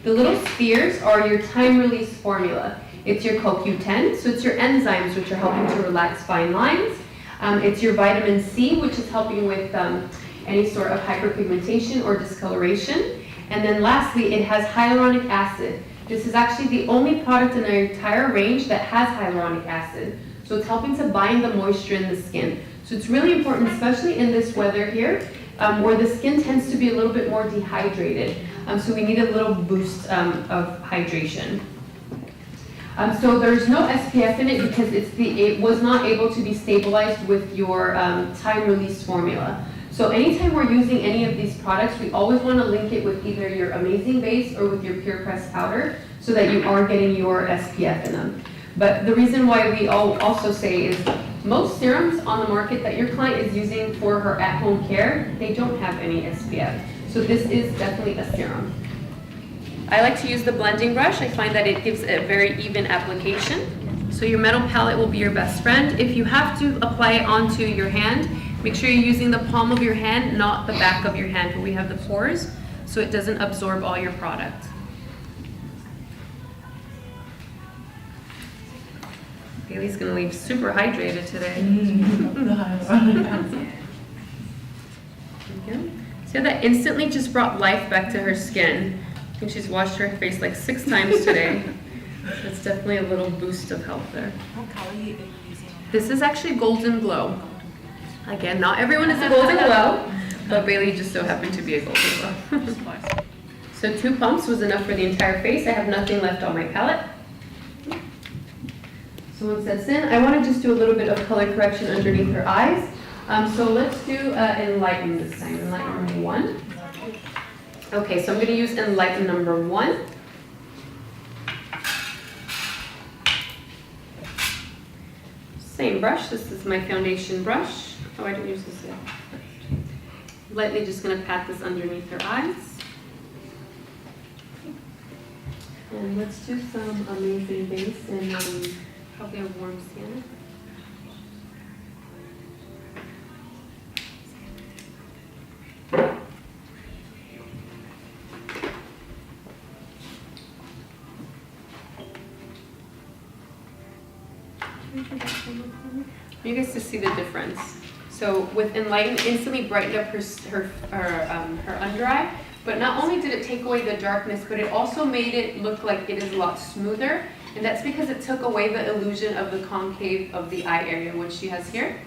The little spheres are your time-release formula. It's your CoQ10, so it's your enzymes which are helping to relax fine lines. It's your vitamin C, which is helping with any sort of hyperpigmentation or discoloration. And then lastly, it has hyaluronic acid. This is actually the only product in our entire range that has hyaluronic acid. So it's helping to bind the moisture in the skin. So it's really important, especially in this weather here, where the skin tends to be a little bit more dehydrated. So we need a little boost of hydration. So there's no SPF in it because it was not able to be stabilized with your time-release formula. So anytime we're using any of these products, we always want to link it with either your Amazing Base or with your Pure Press powder so that you are getting your SPF in them. But the reason why we also say is most serums on the market that your client is using for her at-home care, they don't have any SPF. So this is definitely a serum. I like to use the blending brush. I find that it gives a very even application. So your metal palette will be your best friend. If you have to apply it onto your hand, make sure you're using the palm of your hand, not the back of your hand where we have the pores, so it doesn't absorb all your product. Bailey's gonna leave super hydrated today. See how that instantly just brought life back to her skin. I think she's washed her face like 6 times today. So it's definitely a little boost of health there. What color are you using? This is actually Golden Glow. Again, not everyone is a Golden Glow, but Bailey just so happened to be a Golden Glow. So 2 pumps was enough for the entire face. I have nothing left on my palette. So once that's in, I want to just do a little bit of color correction underneath her eyes. So let's do Enlighten this time, Enlighten number 1. Okay, so I'm going to use Enlighten number 1. Same brush, this is my foundation brush. Oh, I didn't use this yet. Lightly just going to pat this underneath her eyes. And let's do some Amazing Base and probably a warm sienna. You guys to see the difference. So with Enlighten, instantly brightened up her under eye, but not only did it take away the darkness, but it also made it look like it is a lot smoother, and that's because it took away the illusion of the concave of the eye area, which she has here.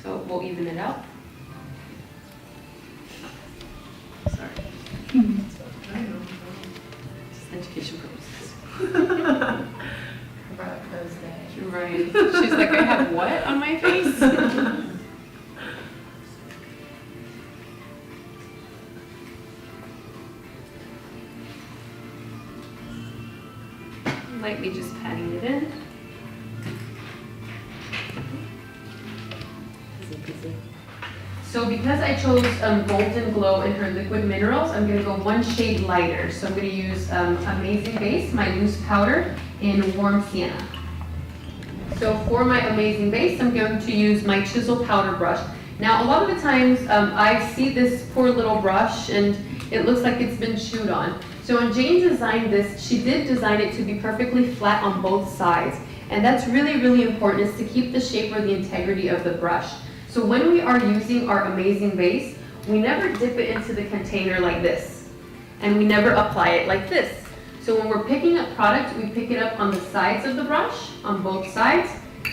So we'll even it out. Sorry. Just education purposes. Right. She's like, I have what on my face? Lightly just patting it in. So because I chose Golden Glow in her liquid minerals, I'm going to go 1 shade lighter. So I'm going to use Amazing Base, my loose powder, in Warm Sienna. So for my Amazing Base, I'm going to use my chisel powder brush. Now, a lot of the times, I see this poor little brush and it looks like it's been chewed on. So when Jane designed this, she did design it to be perfectly flat on both sides. And that's really, really important, is to keep the shape or the integrity of the brush. So when we are using our Amazing Base, we never dip it into the container like this. And we never apply it like this. So when we're picking up product, we pick it up on the sides of the brush, on both sides,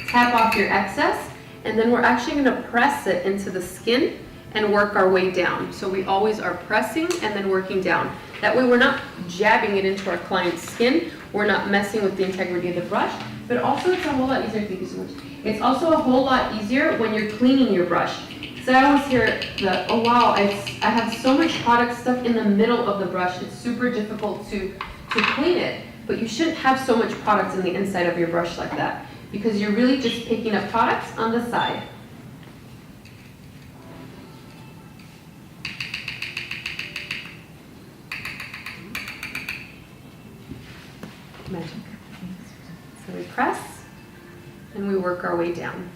tap off your excess, and then we're actually going to press it into the skin and work our way down. So we always are pressing and then working down. That way we're not jabbing it into our client's skin, we're not messing with the integrity of the brush, but also it's a whole lot easier, thank you so much. It's also a whole lot easier when you're cleaning your brush. So I always hear that, oh wow, I have so much product stuck in the middle of the brush, it's super difficult to clean it, but you shouldn't have so much product in the inside of your brush like that, because you're really just picking up products on the side. Magic. So we press, and we work our way down.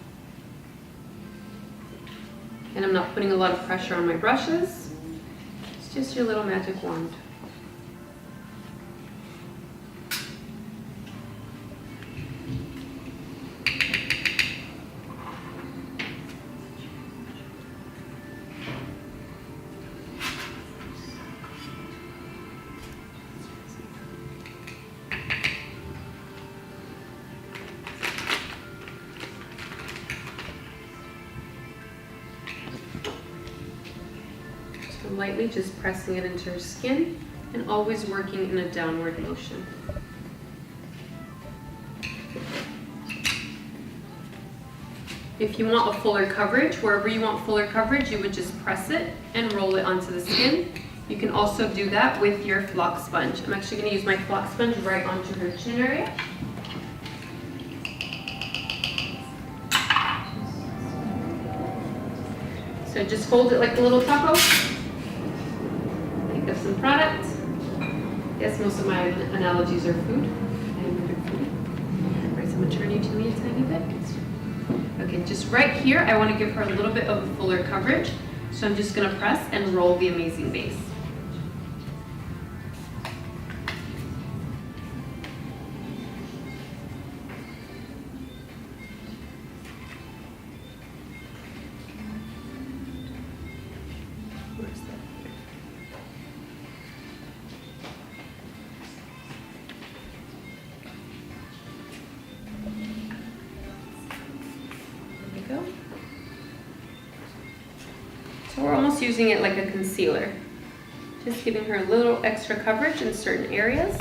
And I'm not putting a lot of pressure on my brushes, it's just your little magic wand. lightly, just pressing it into her skin and always working in a downward motion. If you want a fuller coverage, wherever you want fuller coverage, you would just press it and roll it onto the skin. You can also do that with your flock sponge. I'm actually going to use my flock sponge right onto her chin area. So just fold it like a little taco. Pick up some product. Yes, most of my analogies are food. I am a big foodie. Right, so I'm going to turn you to me a tiny bit. Okay, just right here, I want to give her a little bit of a fuller coverage. So I'm just going to press and roll the amazing base. So we're almost using it like a concealer. Just giving her a little extra coverage in certain areas.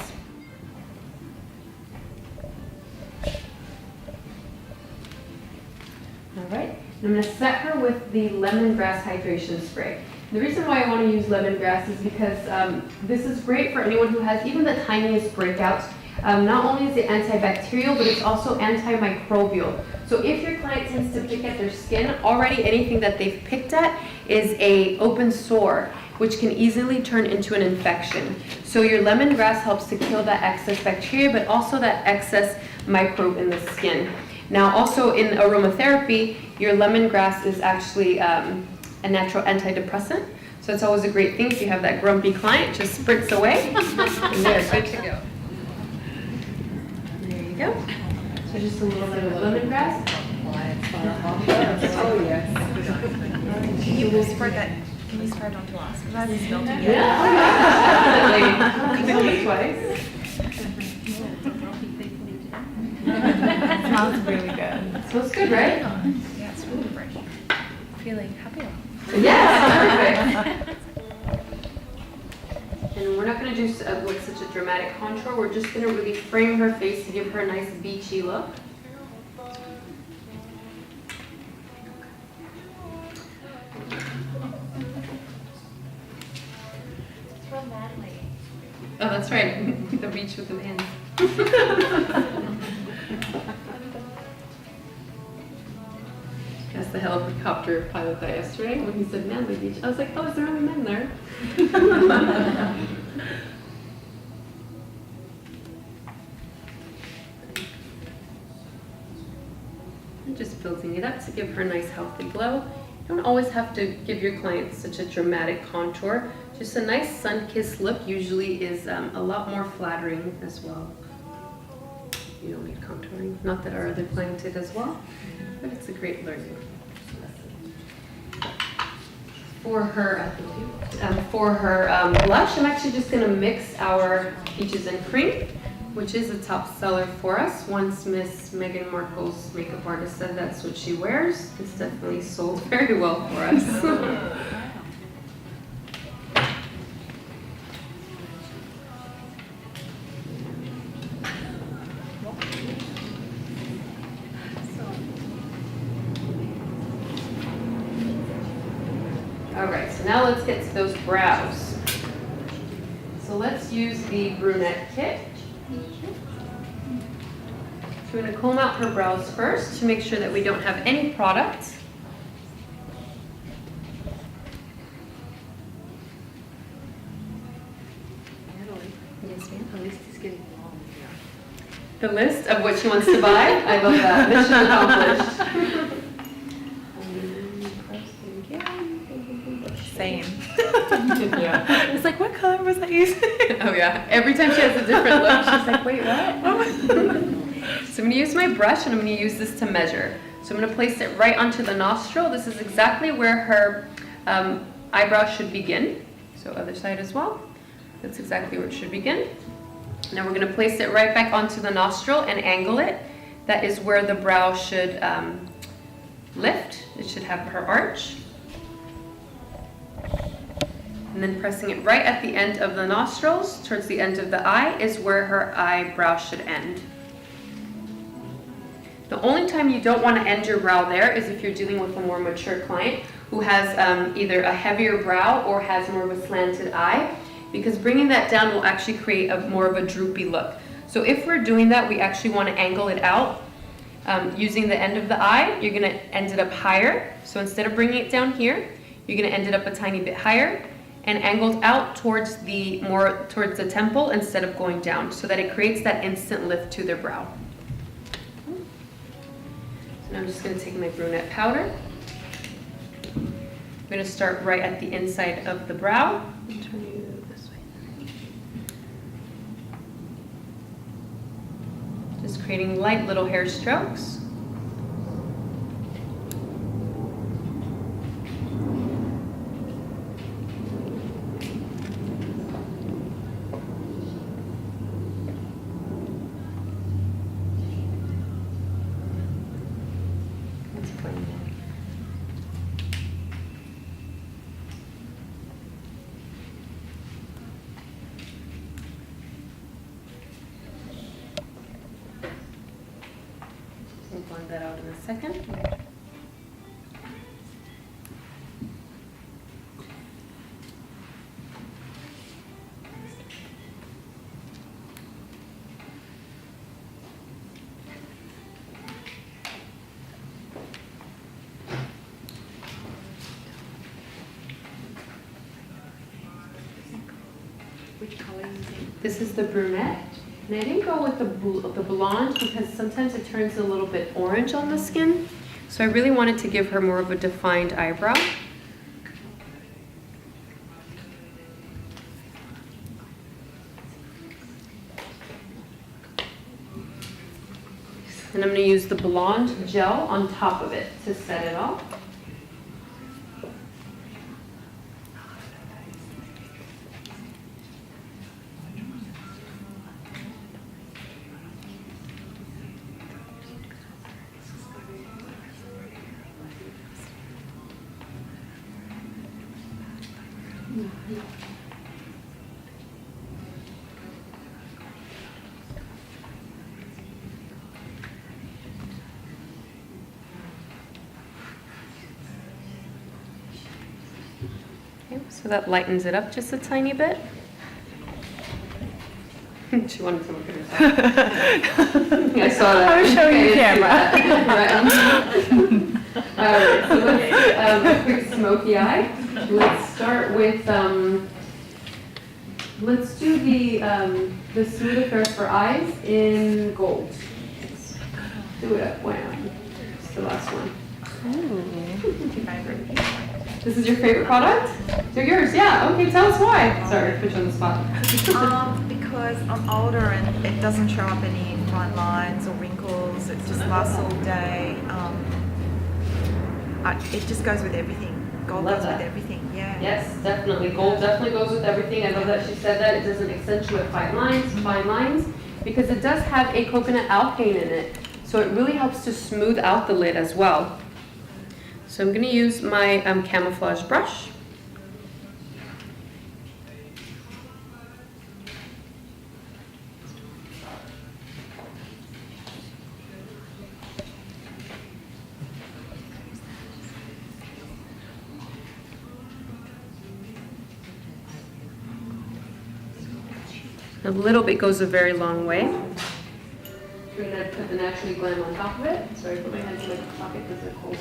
All right, I'm going to set her with the lemongrass hydration spray. The reason why I want to use lemongrass is because this is great for anyone who has even the tiniest breakouts. Not only is it antibacterial, but it's also antimicrobial. So if your client tends to pick at their skin, already anything that they've picked at is an open sore, which can easily turn into an infection. So your lemongrass helps to kill that excess bacteria, but also that excess microbe in the skin. Now also in aromatherapy, your lemongrass is actually a natural antidepressant. So it's always a great thing if you have that grumpy client, just spritz away, and they're good to go. There you go. So just a little bit of lemongrass. Oh, yes. Can you spread that? Can you spread it onto us? Because I smelled it. Yeah, definitely. Twice. It smells really good. It smells good, right? Yeah, it's really fresh. Feeling happy. Yeah, perfect. And we're not going to do with such a dramatic contour. We're just going to really frame her face to give her a nice beachy look. Oh, that's right. The beach with the man. Asked the helicopter pilot that yesterday when he said Manly Beach. I was like, oh, is there only men there? I'm just building it up to give her a nice healthy glow. You don't always have to give your clients such a dramatic contour. Just a nice sun-kissed look usually is a lot more flattering as well. You don't need contouring. Not that our other client did as well, but it's a great learning lesson. For her, blush, I'm actually just going to mix our peaches and cream, which is a top seller for us. Once Miss Meghan Markle's makeup artist said that's what she wears, it's definitely sold very well for us. Alright, so now let's get to those brows. So let's use the brunette kit. So we're going to comb out her brows first to make sure that we don't have any product. Yes, ma'am. At least he's getting long. The list of what she wants to buy. I love that. Mission accomplished. Same. Yeah. It's like, what color was I using? Oh yeah. Every time she has a different look, she's like, wait, what? So I'm going to use my brush and I'm going to use this to measure. So I'm going to place it right onto the nostril. This is exactly where her eyebrow should begin. So other side as well. That's exactly where it should begin. Now we're going to place it right back onto the nostril and angle it. That is where the brow should lift. It should have her arch. And then pressing it right at the end of the nostrils, towards the end of the eye, is where her eyebrow should end. The only time you don't want to end your brow there is if you're dealing with a more mature client who has either a heavier brow or has more of a slanted eye, because bringing that down will actually create more of a droopy look. So if we're doing that, we actually want to angle it out. Using the end of the eye, you're going to end it up higher. So instead of bringing it down here, you're going to end it up a tiny bit higher and angled out towards the temple instead of going down, so that it creates that instant lift to their brow. So now I'm just going to take my brunette powder. I'm going to start right at the inside of the brow. Turn you this way. Just creating light little hair strokes. We'll blend that out in a second. Which color is it? This is the brunette. And I didn't go with the blonde because sometimes it turns a little bit orange on the skin. So I really wanted to give her more of a defined eyebrow. And I'm going to use the blonde gel on top of it to set it off. Okay, so that lightens it up just a tiny bit. She wanted to look at herself. I saw that. I was showing the camera. All right, so let's a quick smoky eye. Let's start with let's do the smooth affair for eyes in gold. Do it up, wham. It's the last one. This is your favorite product? They're yours, yeah. Okay, tell us why. Sorry, put you on the spot. Because I'm older and it doesn't show up any fine lines or wrinkles. It just lasts all day. It just goes with everything. Gold Love goes that. with everything, yeah. Yes, definitely. Gold definitely goes with everything. I love that she said that. It doesn't accentuate fine lines, because it does have a coconut alkane in it. So it really helps to smooth out the lid as well. So I'm going to use my camouflage brush. A little bit goes a very long way. I'm going to put the Naturally Glam on top of it. Sorry, put my hands in my pocket because they're cold.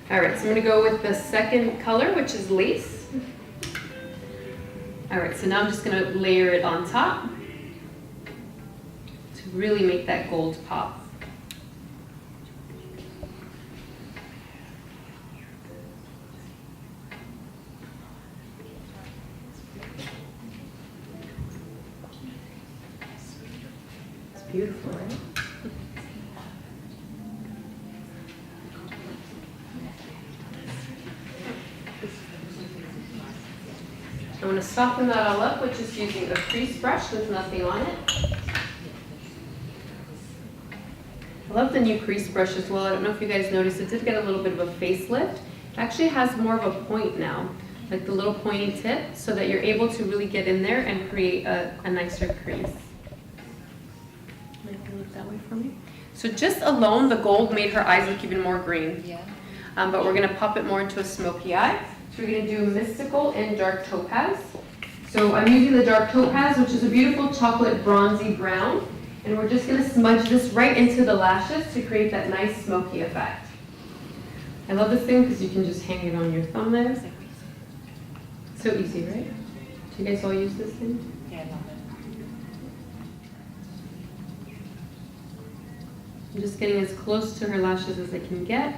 All right, so I'm going to go with the second color, which is lace. All right, so now I'm just going to layer it on top to really make that gold pop. Beautiful, right? I want to soften that all up with just using a crease brush with nothing on it. I love the new crease brush as well. I don't know if you guys noticed, it did get a little bit of a facelift. actually has more of a point now, like the little pointy tip, so that you're able to really get in there and create a nicer crease. Might look that way for me. So just alone, the gold made her eyes look even more green. Yeah. But we're gonna pop it more into a smoky eye. So we're gonna do Mystical and Dark Topaz. So I'm using the Dark Topaz, which is a beautiful chocolate bronzy brown. And we're just gonna smudge this right into the lashes to create that nice smoky effect. I love this thing because you can just hang it on your thumb there. So easy, right? Do you guys all use this thing? Yeah, I love it. I'm just getting as close to her lashes as I can get.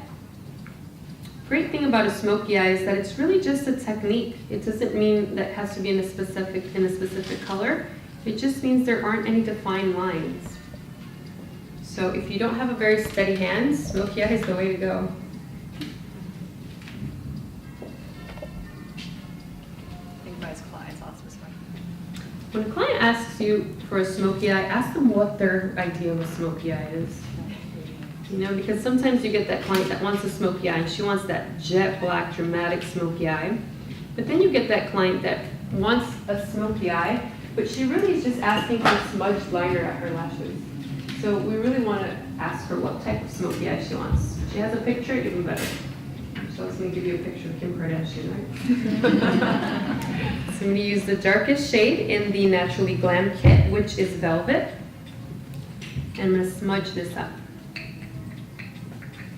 Great thing about a smoky eye is that it's really just a technique. It doesn't mean that it has to be in a specific color. It just means there aren't any defined lines. So if you don't have a very steady hand, smoky eye is the way to go. I think most clients ask this one. When a client asks you for a smoky eye, ask them what their idea of a smoky eye is. You know, because sometimes you get that client that wants a smoky eye and she wants that jet black dramatic smoky eye. But then you get that client that wants a smoky eye, but she really is just asking for smudged liner at her lashes. So we really want to ask her what type of smoky eye she wants. If she has a picture, even better. So let me give you a picture of Kim Kardashian, right? So I'm going to use the darkest shade in the Naturally Glam kit, which is Velvet. And I'm going to smudge this up.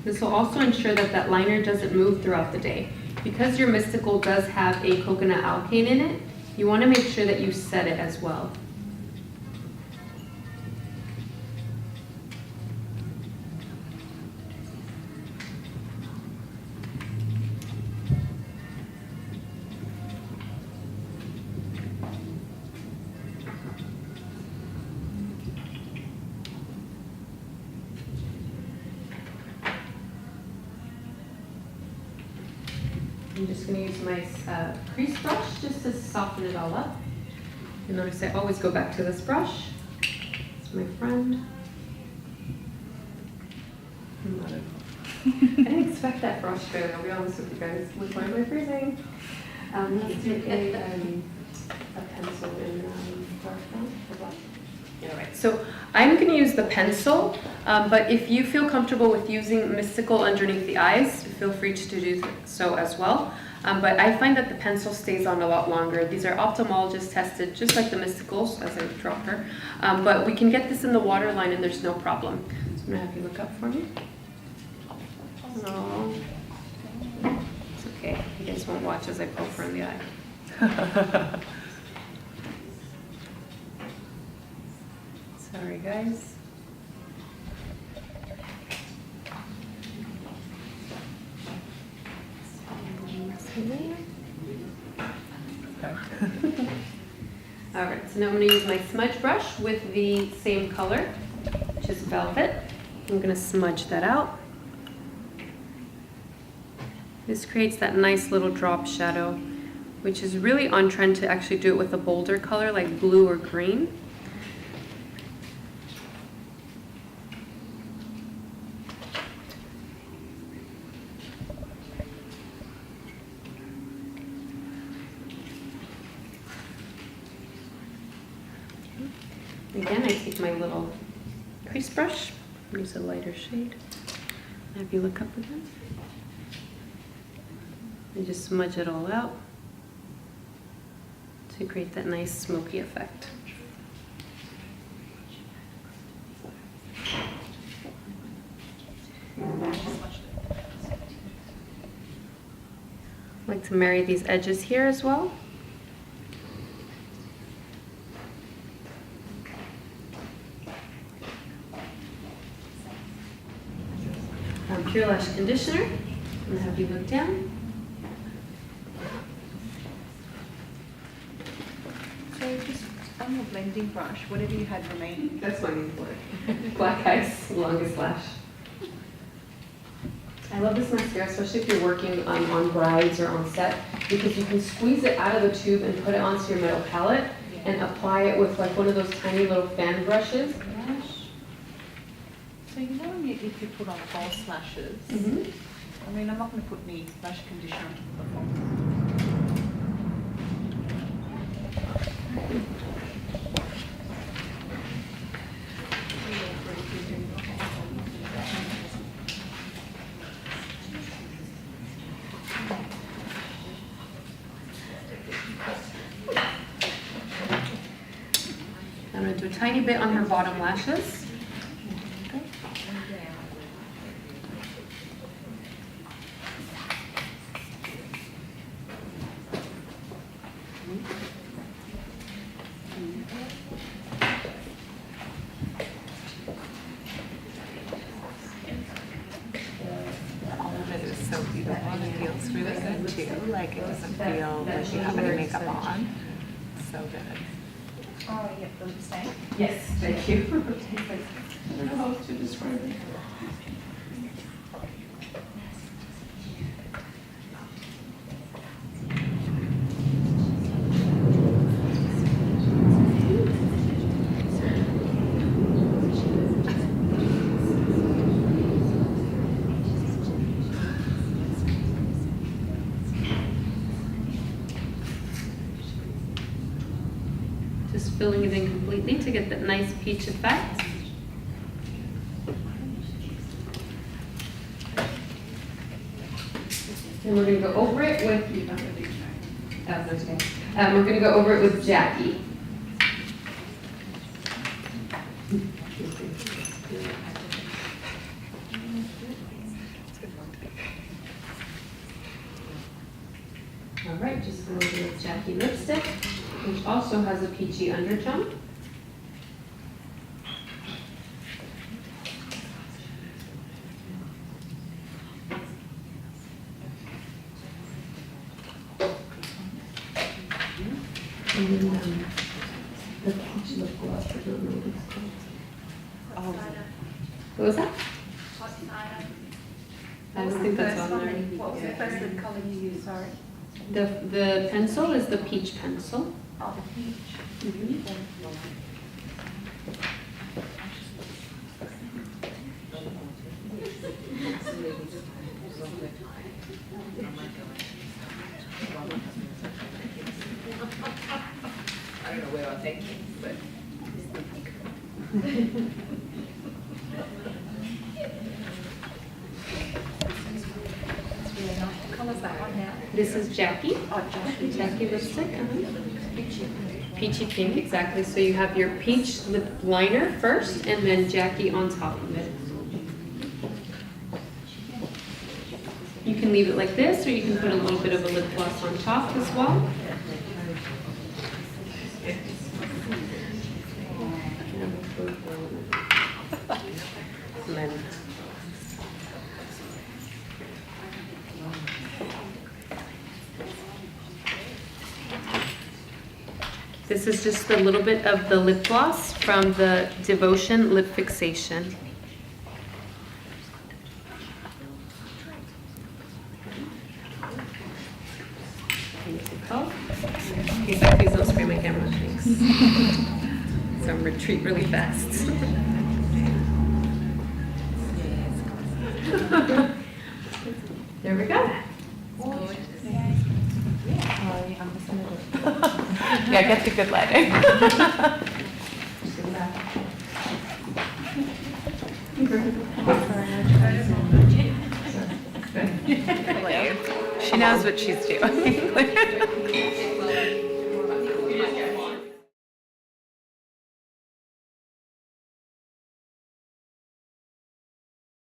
This will also ensure that that liner doesn't move throughout the day. Because your Mystical does have a coconut alkane in it, you want to make sure that you set it as well. I'm just going to use my crease brush just to soften it all up. You notice I always go back to this brush. It's my friend. I didn't expect that brush failure, I'll be honest with you guys. Why am I freezing? Let's take a pencil in dark brown or black. All right, so I'm going to use the pencil, but if you feel comfortable with using Mystical underneath the eyes, feel free to do so as well. But I find that the pencil stays on a lot longer. These are ophthalmologist tested, just like the Mysticals, as I drop her. But we can get this in the waterline and there's no problem. So I'm going to have you look up for me. Oh, it's okay. You guys won't watch as I poke her in the eye. Sorry, guys. All right, so now I'm going to use my smudge brush with the same color, which is Velvet. I'm going to smudge that out. This creates that nice little drop shadow, which is really on trend to actually do it with a bolder color like blue or green. Again, I take my little crease brush, use a lighter shade, have you look up again, and just smudge it all out to create that nice smoky effect. I like to marry these edges here as well. Pure Lash Conditioner. I'm going to have you look down. So just on the blending brush, whatever you had remaining. That's my name for it. Black Ice, longest lash. I love this mascara, especially if you're working on brides or on set, because you can squeeze it out of the tube and put it onto your metal palette and apply it with like one of those tiny little fan brushes. So you know if you put on false lashes, I mean, I'm not going to put any lash conditioner before. I'm going to do a tiny bit on her bottom lashes. All of it is so beautiful and it feels really good too. Like it doesn't feel like you have any makeup on. So good. Oh, yeah, the lipstick. Yes, thank you. I don't know how to describe it. Just filling it in completely to get that nice peach effect. And we're going to go over it with, that's okay. We're going to go over it with Jackie. All right, just go over with Jackie lipstick, which also has a peachy undertone. And then the peach lip gloss, I don't know what it's called. Oh. What was that? I don't think that's on there. What was the first colour you used, sorry? The pencil is the peach pencil. Oh, the peach. I don't know where I'll take you, but. It's really nice. What colour's that one now? This is Jackie. Oh, Jackie. Jackie lipstick. Peachy. Peachy pink, exactly. So you have your peach lip liner first, and then Jackie on top of it. You can leave it like this, or you can put a little bit of a lip gloss on top as well. And then this is just a little bit of the lip gloss from the Devotion Lip Fixation. Okay, so please don't spray my camera, thanks. So I'm retreat really fast. There we go. Yeah, get the good lighting. She knows what she's doing.